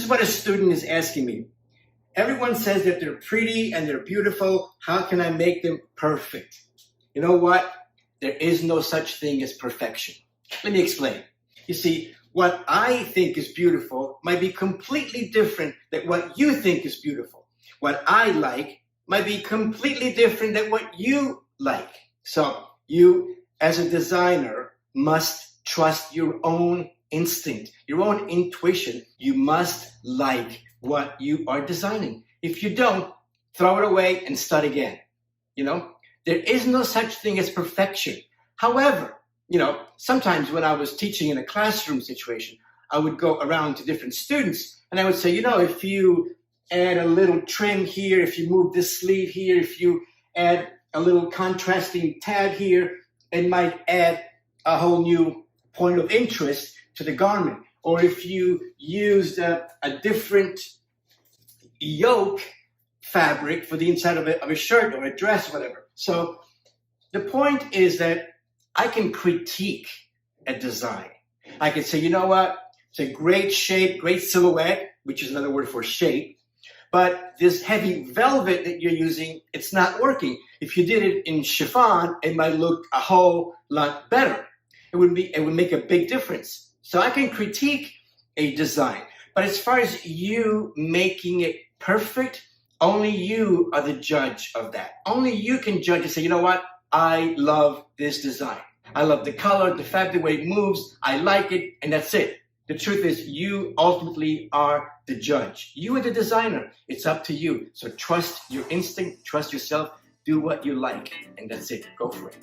is what a student is asking me. Everyone says that they're pretty and they're beautiful. How can I make them perfect? You know what? There is no such thing as perfection. Let me explain. You see, what I think is beautiful might be completely different than what you think is beautiful. What I like might be completely different than what you like. So you, as a designer, must trust your own instinct, your own intuition. You must like what you are designing. If you don't, throw it away and start again. You know, there is no such thing as perfection. However, you know, sometimes when I was teaching in a classroom situation, I would go around to different students and I would say, you know, if you add a little trim here, if you move this sleeve here, if you add a little contrasting tag here, it might add a whole new point of interest to the garment. Or if you used a different yoke fabric for the inside of a shirt or a dress, whatever. So the point is that I can critique a design. I can say, you know what? It's a great shape, great silhouette, which is another word for shape. But this heavy velvet that you're using, it's not working. If you did it in chiffon, it might look a whole lot better. It would make a big difference. So I can critique a design. But as far as you making it perfect, only you are the judge of that. Only you can judge and say, you know what? I love this design. I love the color, the fabric, the way it moves. I like it, and that's it. The truth is, you ultimately are the judge. You are the designer. It's up to you. So trust your instinct, trust yourself, do what you like, and that's it. Go for it.